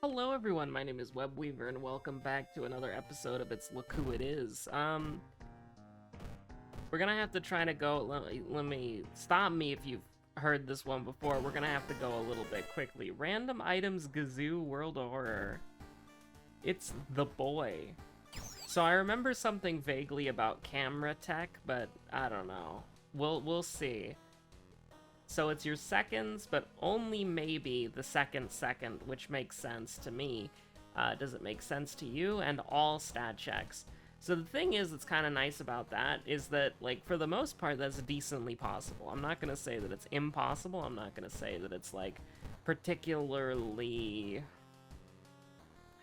Hello everyone, my name is Webweaver and welcome back to another episode of It's Look Who It Is. We're gonna have to try to go, let me, stop me if you've heard this one before, we're gonna have to go a little bit quickly. Random Items Gazoo World of Horror. It's the boy. So I remember something vaguely about camera tech, but I don't know. We'll see. So it's your seconds, but only maybe the second, which makes sense to me. Does it make sense to you? And all stat checks. So the thing is that's kind of nice about that is that, like, for the most part, that's decently possible. I'm not going to say that it's impossible. I'm not going to say that it's, like, particularly...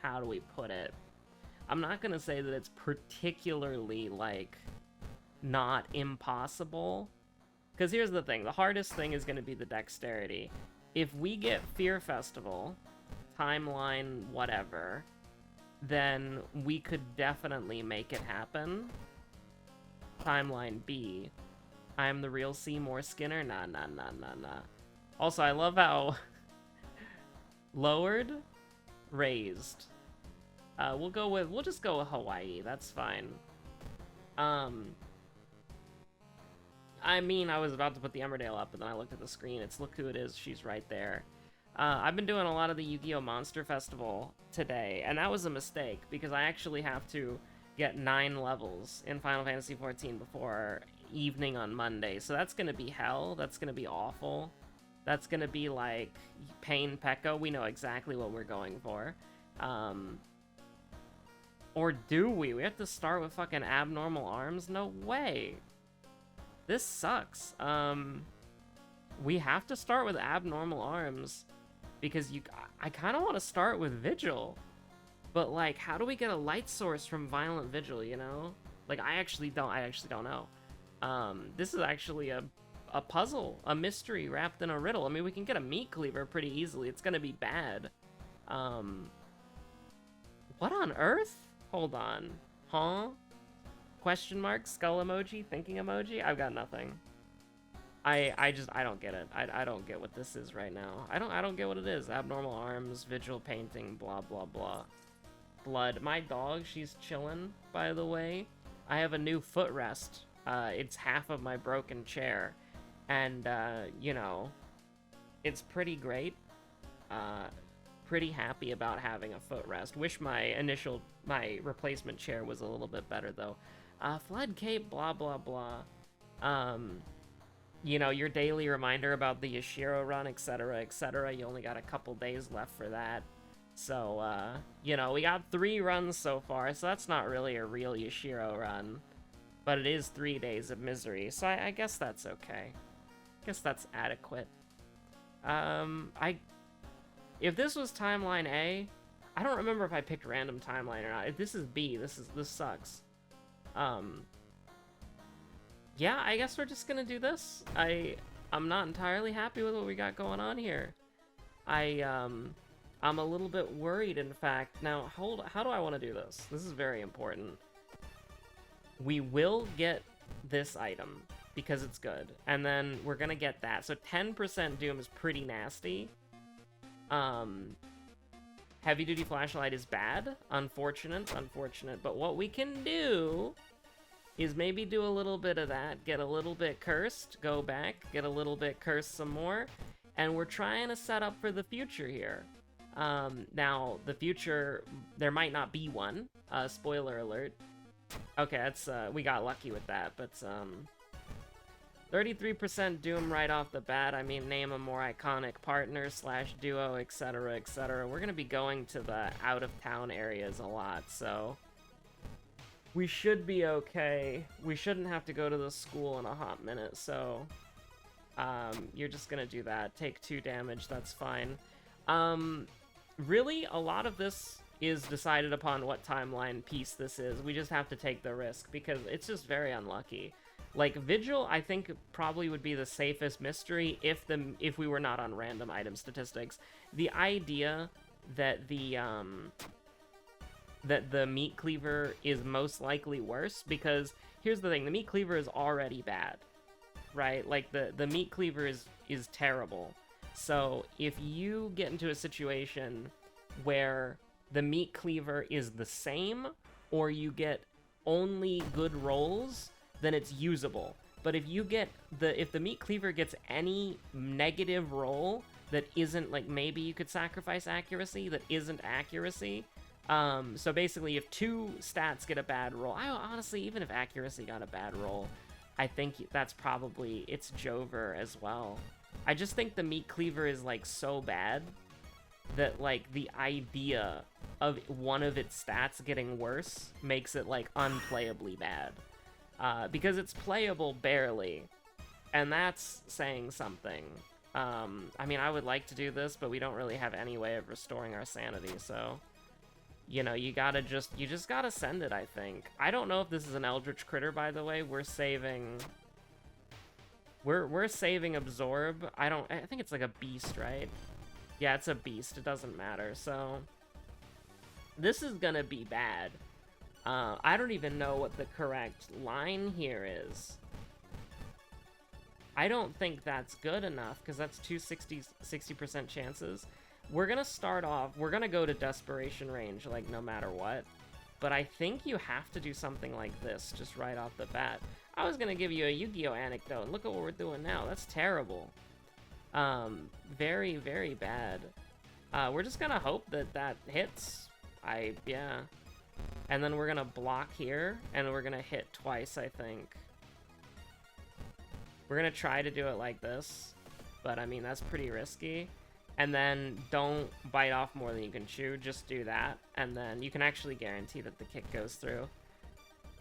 How do we put it? I'm not going to say that it's particularly, like, not impossible. Because here's the thing, the hardest thing is going to be the dexterity. If we get Fear Festival, timeline, whatever, then we could definitely make it happen. Timeline B. I'm the real Seymour Skinner? Nah. Also, I love how... lowered, raised. We'll just go with Hawaii, that's fine. I mean, I was about to put the Emmerdale up, but then I looked at the screen. It's Look Who It Is. She's right there. I've been doing a lot of the Yu-Gi-Oh! Monster Festival today, and that was a mistake, because I actually have to get 9 levels in Final Fantasy XIV before evening on Monday. So that's going to be hell. That's going to be awful. That's going to be like Pain Pekka. We know exactly what we're going for. Or do we? We have to start with fucking abnormal arms? No way. This sucks. We have to start with abnormal arms because I kind of want to start with Vigil, but like, how do we get a light source from Violent Vigil? You know, like I actually don't know. This is actually a puzzle, a mystery wrapped in a riddle. I mean, we can get a meat cleaver pretty easily. It's gonna be bad. What on earth? Hold on, huh? Question mark, skull emoji, thinking emoji? I've got nothing. I don't get it. I don't get what this is right now. I don't get what it is. Abnormal arms, vigil painting, blah blah blah. Blood. My dog, she's chilling, by the way. I have a new footrest. It's half of my broken chair. And you know, it's pretty great. Pretty happy about having a footrest. Wish my replacement chair was a little bit better though. Flood Cape, blah, blah, blah. You know, your daily reminder about the Yashiro run, etc., etc. You only got a couple days left for that. So, you know, we got 3 runs so far, so that's not really a real Yashiro run. But it is 3 days of misery, so I guess that's okay. I guess that's adequate. If this was Timeline A, I don't remember if I picked random timeline or not. If this is B, this sucks. Yeah, I guess we're just gonna do this. I'm not entirely happy with what we got going on here. I'm a little bit worried, in fact. Now, how do I want to do this? This is very important. We will get this item, because it's good, and then we're gonna get that. So 10% Doom is pretty nasty. Heavy duty flashlight is bad. Unfortunate, but what we can do is maybe do a little bit of that, get a little bit cursed, go back, get a little bit cursed some more, and we're trying to set up for the future here. Now, the future, there might not be one, spoiler alert. Okay, that's, we got lucky with that, but, 33% Doom right off the bat. I mean, name a more iconic partner / duo, etc., etc. We're gonna be going to the out-of-town areas a lot, so we should be okay. We shouldn't have to go to the school in a hot minute, so you're just gonna do that. Take 2 damage, that's fine. Really, a lot of this is decided upon what timeline piece this is. We just have to take the risk, because it's just very unlucky. Like, Vigil, I think, probably would be the safest mystery if we were not on random item statistics. The idea that the meat cleaver is most likely worse, because here's the thing, the meat cleaver is already bad, right? Like, the meat cleaver is terrible. So if you get into a situation where the meat cleaver is the same, or you get only good rolls, then it's usable. But if the meat cleaver gets any negative roll that isn't, like, maybe you could sacrifice accuracy, that isn't accuracy. So basically, if 2 stats get a bad roll, honestly, even if accuracy got a bad roll, I think that's probably, it's Jover as well. I just think the meat cleaver is, like, so bad that, like, the idea of one of its stats getting worse makes it, like, unplayably bad. Because it's playable barely, and that's saying something. I mean, I would like to do this, but we don't really have any way of restoring our sanity, so... You know, you just gotta send it, I think. I don't know if this is an Eldritch Critter, by the way. We're saving... We're saving Absorb. I think it's like a beast, right? Yeah, it's a beast. It doesn't matter, so... This is gonna be bad. I don't even know what the correct line here is. I don't think that's good enough, because that's 60% chances. We're gonna start off, we're gonna go to Desperation Range, like, no matter what. But I think you have to do something like this, just right off the bat. I was gonna give you a Yu-Gi-Oh! Anecdote, and look at what we're doing now. That's terrible. Very, very bad. We're just gonna hope that that hits. Yeah. And then we're gonna block here, and we're gonna hit twice, I think. We're gonna try to do it like this, but I mean, that's pretty risky. And then don't bite off more than you can chew, just do that. And then you can actually guarantee that the kick goes through.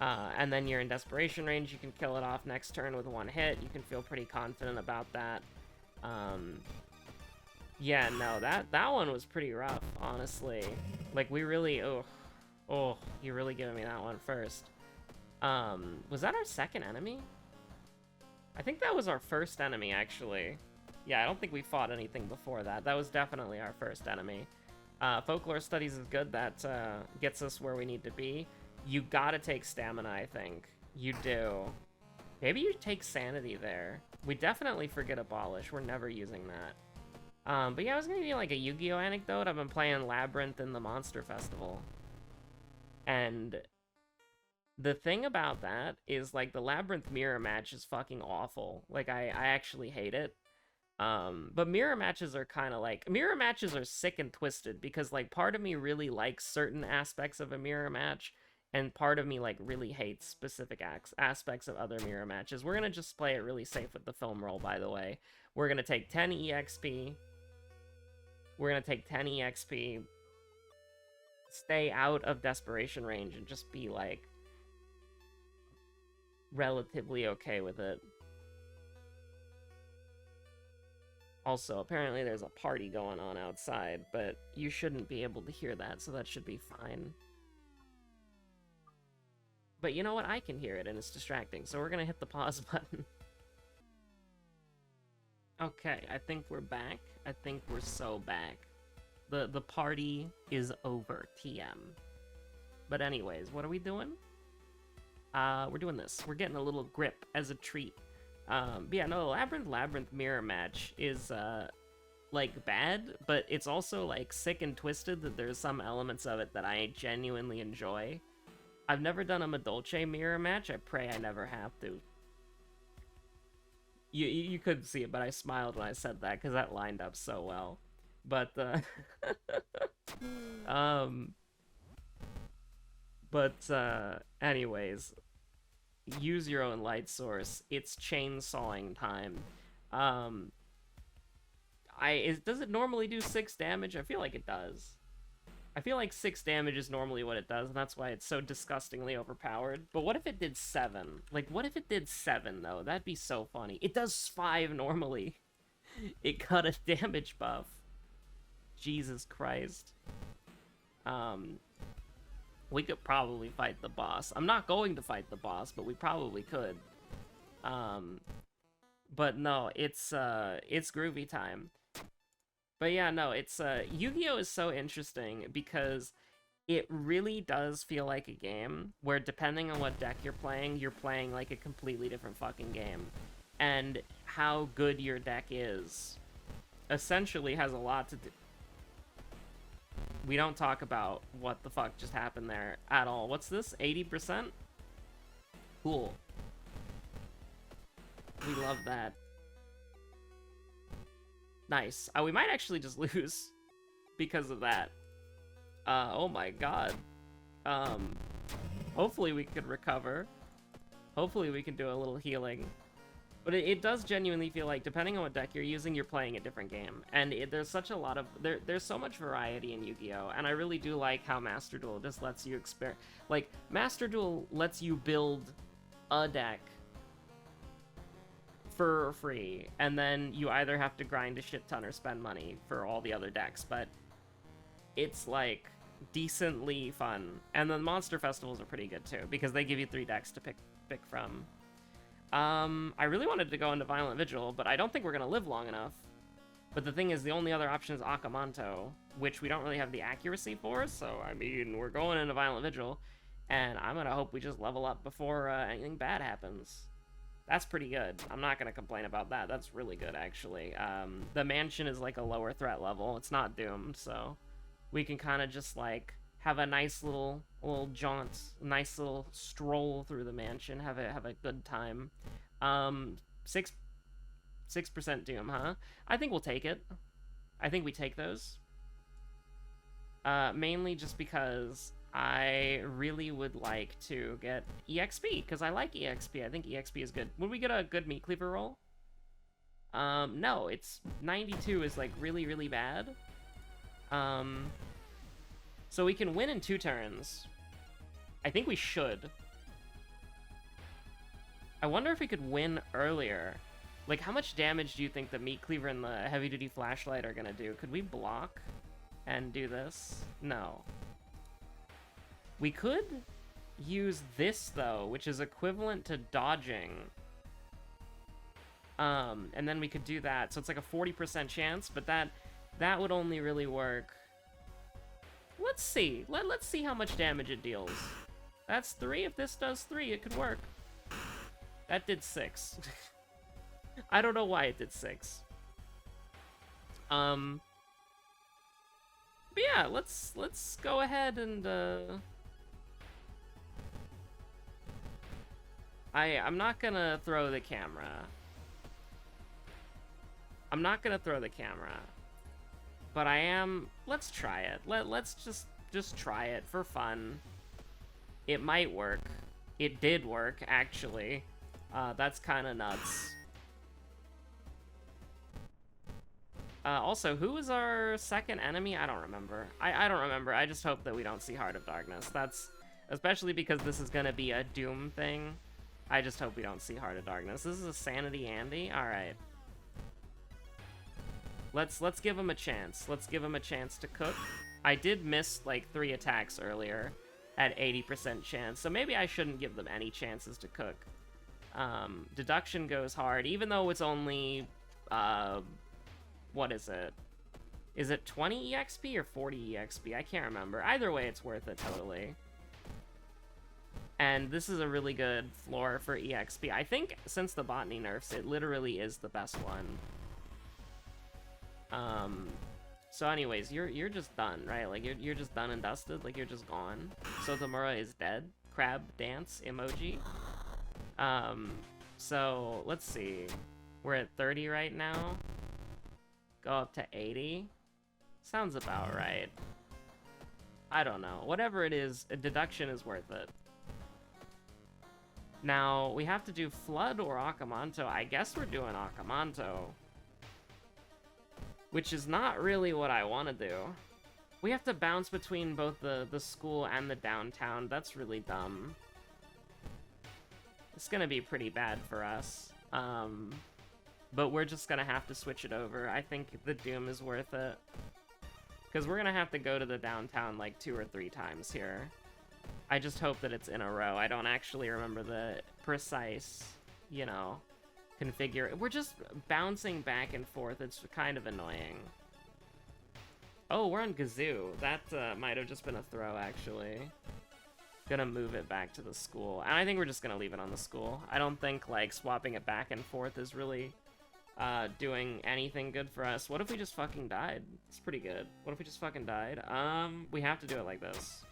And then you're in Desperation Range, you can kill it off next turn with 1 hit. You can feel pretty confident about that. Yeah, no, that one was pretty rough, honestly. Like, we really, oh, you're really giving me that one first. Was that our second enemy? I think that was our first enemy, actually. Yeah, I don't think we fought anything before that. That was definitely our first enemy. Folklore Studies is good. That gets us where we need to be. You gotta take Stamina, I think. You do. Maybe you take Sanity there. We definitely forget Abolish. We're never using that. But yeah, I was gonna give you like a Yu-Gi-Oh! Anecdote. I've been playing Labyrinth in the Monster Festival. And the thing about that is, like, the Labyrinth mirror match is fucking awful. Like, I actually hate it. But mirror matches are kind of like... Mirror matches are sick and twisted, because, like, part of me really likes certain aspects of a mirror match, and part of me, like, really hates specific aspects of other mirror matches. We're gonna just play it really safe with the film roll, by the way. We're gonna take 10 EXP. We're gonna take 10 EXP. Stay out of Desperation Range and just be, like, relatively okay with it. Also, apparently there's a party going on outside, but you shouldn't be able to hear that, so that should be fine. But you know what? I can hear it, and it's distracting, so we're gonna hit the pause button. Okay, I think we're back. I think we're so back. The party is over, TM. But anyways, what are we doing? We're doing this. We're getting a little grip as a treat. But yeah, no, the Labyrinth mirror match is, like, bad, but it's also, like, sick and twisted that there's some elements of it that I genuinely enjoy. I've never done a Madolche mirror match. I pray I never have to. You couldn't see it, but I smiled when I said that, because that lined up so well. But, anyways, use your own light source. It's chainsawing time. Does it normally do 6 damage? I feel like it does. I feel like 6 damage is normally what it does, and that's why it's so disgustingly overpowered. But what if it did 7? Like, what if it did 7, though? That'd be so funny. It does 5 normally. It got a damage buff. Jesus Christ. We could probably fight the boss. I'm not going to fight the boss, but we probably could. But no, it's groovy time. But yeah, no, it's, Yu-Gi-Oh! Is so interesting because it really does feel like a game where, depending on what deck you're playing like a completely different fucking game. And how good your deck is essentially has a lot to do. We don't talk about what the fuck just happened there at all. What's this? 80%? Cool. We love that. Nice. We might actually just lose because of that. Oh my god. Hopefully we could recover. Hopefully we can do a little healing. But it does genuinely feel like, depending on what deck you're using, you're playing a different game. And there's such a lot of... There's so much variety in Yu-Gi-Oh! And I really do like how Master Duel just lets you experiment. Like, Master Duel lets you build a deck for free, and then you either have to grind a shit ton or spend money for all the other decks, but it's, like, decently fun. And the Monster Festivals are pretty good, too, because they give you 3 decks to pick from. I really wanted to go into Violent Vigil, but I don't think we're going to live long enough. But the thing is, the only other option is Akamanto, which we don't really have the accuracy for, so, I mean, we're going into Violent Vigil, and I'm going to hope we just level up before anything bad happens. That's pretty good. I'm not going to complain about that. That's really good, actually. The mansion is, like, a lower threat level. It's not doomed, so we can kind of just, like, have a nice little jaunt, nice little stroll through the mansion, have a good time. 6% doom, huh? I think we'll take it. I think we take those. Mainly just because I really would like to get EXP, because I like EXP. I think EXP is good. Would we get a good meat cleaver roll? No, it's 92 is, like, really, really bad. So we can win in 2 turns. I think we should. I wonder if we could win earlier. Like, how much damage do you think the Meat Cleaver and the Heavy-Duty Flashlight are gonna do? Could we block and do this? No. We could use this, though, which is equivalent to dodging. And then we could do that. So it's like a 40% chance, but that would only really work. Let's see. Let's see how much damage it deals. That's 3. If this does 3, it could work. That did 6. I don't know why it did 6. But yeah, let's go ahead and I'm not gonna throw the camera. I'm not gonna throw the camera. But I am... Let's try it. Let's just try it for fun. It might work. It did work, actually. That's kind of nuts. Also, who was our second enemy? I don't remember. I don't remember. I just hope that we don't see Heart of Darkness. That's... Especially because this is gonna be a Doom thing. I just hope we don't see Heart of Darkness. This is a Sanity Andy? Alright. Let's give him a chance. Let's give him a chance to cook. I did miss, like, 3 attacks earlier at 80% chance, so maybe I shouldn't give them any chances to cook. Deduction goes hard, even though it's only, what is it? Is it 20 EXP or 40 EXP? I can't remember. Either way, it's worth it, totally. And this is a really good floor for EXP. I think, since the botany nerfs, it literally is the best one. So anyways, you're just done, right? Like, you're just done and dusted, like, you're just gone. So Tamura is dead. Crab dance emoji. So, let's see. We're at 30 right now. Go up to 80. Sounds about right. I don't know. Whatever it is, a deduction is worth it. Now, we have to do Flood or Akamanto. I guess we're doing Akamanto. Which is not really what I want to do. We have to bounce between both the school and the downtown. That's really dumb. It's gonna be pretty bad for us. But we're just gonna have to switch it over. I think the Doom is worth it. Because we're gonna have to go to the downtown like 2 or 3 times here. I just hope that it's in a row. I don't actually remember the precise, you know, configure. We're just bouncing back and forth. It's kind of annoying. Oh, we're on Gazoo. That might have just been a throw, actually. Gonna move it back to the school. And I think we're just gonna leave it on the school. I don't think, like, swapping it back and forth is really doing anything good for us. What if we just fucking died? It's pretty good. What if we just fucking died? We have to do it like this.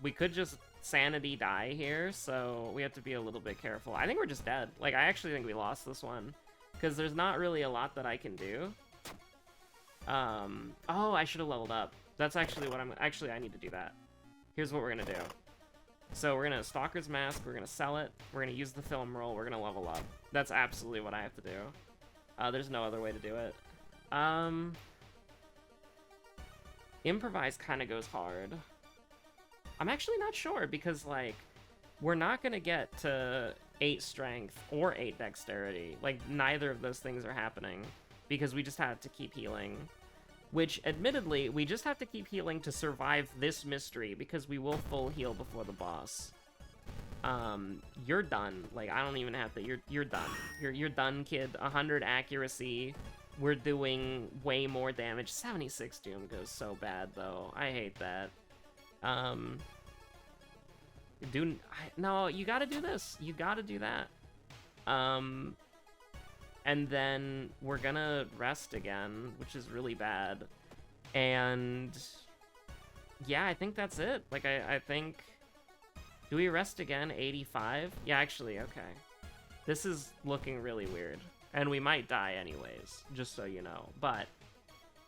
We could just sanity die here, so we have to be a little bit careful. I think we're just dead. Like, I actually think we lost this one, because there's not really a lot that I can do. Oh, I should have leveled up. That's actually what actually, I need to do that. Here's what we're gonna do. So we're gonna Stalker's Mask, we're gonna sell it, we're gonna use the film roll, we're gonna level up. That's absolutely what I have to do. There's no other way to do it. Improvise kind of goes hard. I'm actually not sure, because, like, we're not gonna get to 8 strength or 8 dexterity. Like, neither of those things are happening, because we just have to keep healing. Which, admittedly, we just have to keep healing to survive this mystery, because we will full heal before the boss. You're done. Like, I don't even have to. You're done. You're done, kid. 100 accuracy. We're doing way more damage. 76 Doom goes so bad, though. I hate that. No, you gotta do this. You gotta do that. And then we're gonna rest again, which is really bad. And yeah, I think that's it. Like, I think... Do we rest again? 85? Yeah, actually, okay. This is looking really weird. And we might die anyways, just so you know. But,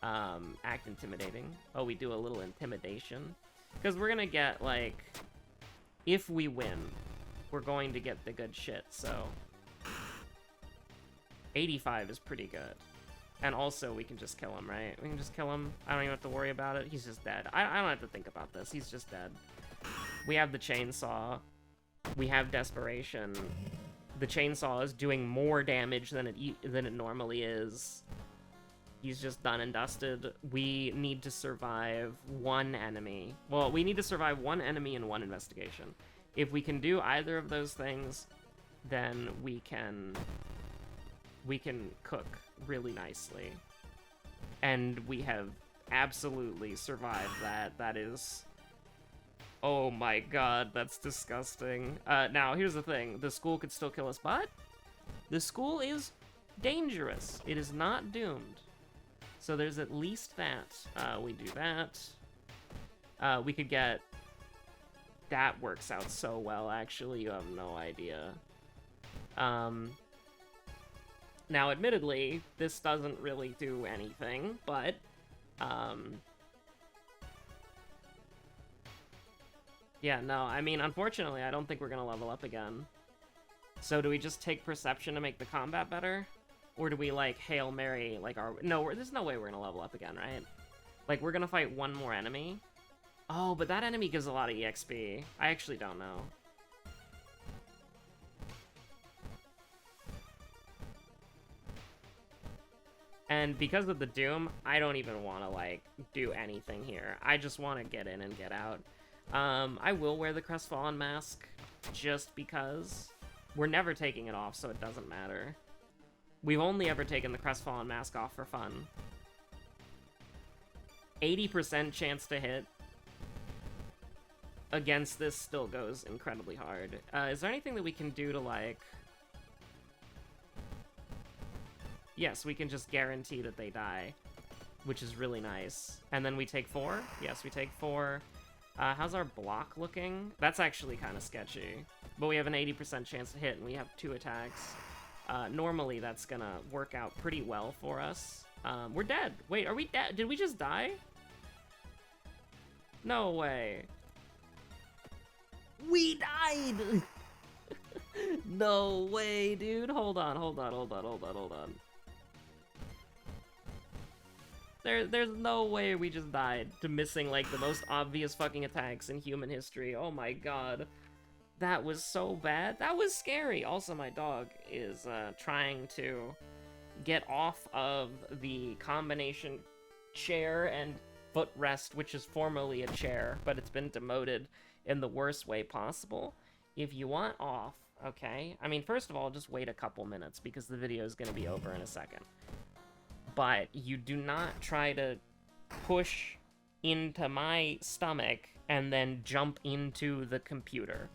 act intimidating. Oh, we do a little intimidation. Because we're gonna get, like... If we win, we're going to get the good shit, so... 85 is pretty good. And also, we can just kill him, right? We can just kill him. I don't even have to worry about it. He's just dead. I don't have to think about this. He's just dead. We have the chainsaw. We have desperation. The chainsaw is doing more damage than it normally is. He's just done and dusted. We need to survive one enemy. Well, we need to survive one enemy and one investigation. If we can do either of those things, then we can cook really nicely. And we have absolutely survived that. That is... Oh my god, that's disgusting. Now, here's the thing. The school could still kill us, but the school is dangerous. It is not doomed. So there's at least that. We do that. We could get... That works out so well, actually. You have no idea. Now, admittedly, this doesn't really do anything, but... Yeah, no, I mean, unfortunately, I don't think we're gonna level up again. So do we just take Perception to make the combat better? Or do we, like, Hail Mary, like, our... No, there's no way we're gonna level up again, right? Like, we're gonna fight one more enemy? Oh, but that enemy gives a lot of EXP. I actually don't know. And because of the Doom, I don't even want to, like, do anything here. I just want to get in and get out. I will wear the Crestfallen mask, just because. We're never taking it off, so it doesn't matter. We've only ever taken the Crestfallen mask off for fun. 80% chance to hit against this still goes incredibly hard. Is there anything that we can do to, like... Yes, we can just guarantee that they die, which is really nice. And then we take 4? Yes, we take 4. How's our block looking? That's actually kind of sketchy. But we have an 80% chance to hit, and we have 2 attacks. Normally, that's gonna work out pretty well for us. We're dead. Wait, are we dead? Did we just die? No way. We died! No way, dude. Hold on. There's no way we just died to missing, like, the most obvious fucking attacks in human history. Oh my god. That was so bad. That was scary. Also, my dog is trying to get off of the combination chair and footrest, which is formerly a chair, but it's been demoted in the worst way possible. If you want off, okay? I mean, first of all, just wait a couple minutes, because the video is going to be over in a second. But you do not try to push into my stomach and then jump into the computer.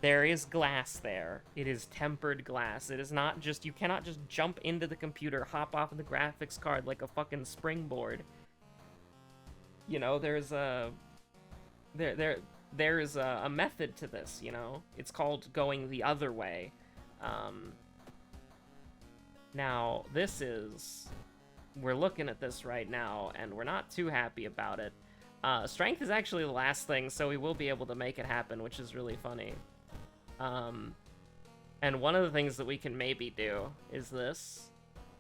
There is glass there. It is tempered glass. It is not just, you cannot just jump into the computer, hop off of the graphics card like a fucking springboard. You know, there's a there's a method to this, you know? It's called going the other way. Now, this is... We're looking at this right now, and we're not too happy about it. Strength is actually the last thing, so we will be able to make it happen, which is really funny. And one of the things that we can maybe do is this.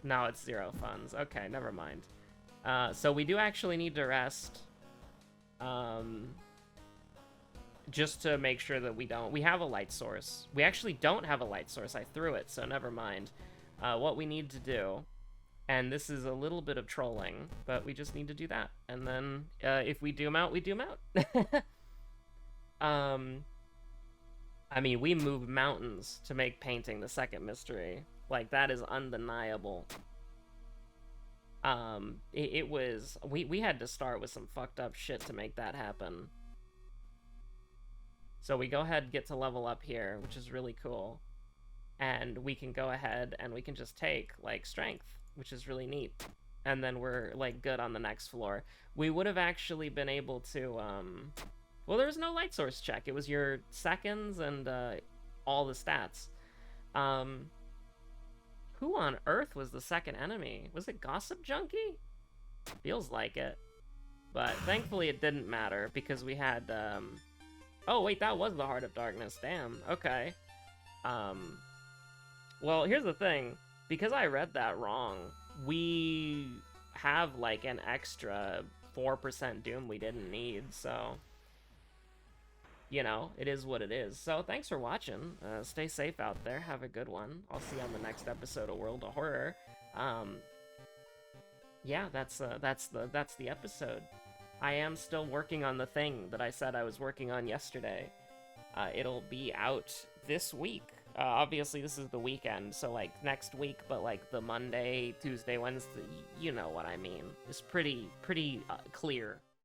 No, it's 0 funds. Okay, never mind. So we do actually need to rest. Just to make sure that we don't... We have a light source. We actually don't have a light source. I threw it, so never mind. What we need to do... And this is a little bit of trolling, but we just need to do that. And then, if we doom out, we doom out. I mean, we moved mountains to make painting the second mystery. Like, that is undeniable. It was... We had to start with some fucked up shit to make that happen. So we go ahead and get to level up here, which is really cool. And we can go ahead and we can just take, like, strength, which is really neat. And then we're, like, good on the next floor. We would have actually been able to, well, there was no light source check. It was your seconds and, all the stats. Who on earth was the second enemy? Was it Gossip Junkie? Feels like it. But thankfully it didn't matter, because we had, Oh, wait, that was the Heart of Darkness. Damn, okay. Well, here's the thing. Because I read that wrong, we have, like, an extra 4% Doom we didn't need, so... You know, it is what it is. So, thanks for watching. Stay safe out there. Have a good one. I'll see you on the next episode of World of Horror. Yeah, that's the episode. I am still working on the thing that I said I was working on yesterday. It'll be out this week. Obviously, this is the weekend, so, like, next week, but, like, the Monday, Tuesday, Wednesday, you know what I mean. It's pretty clear.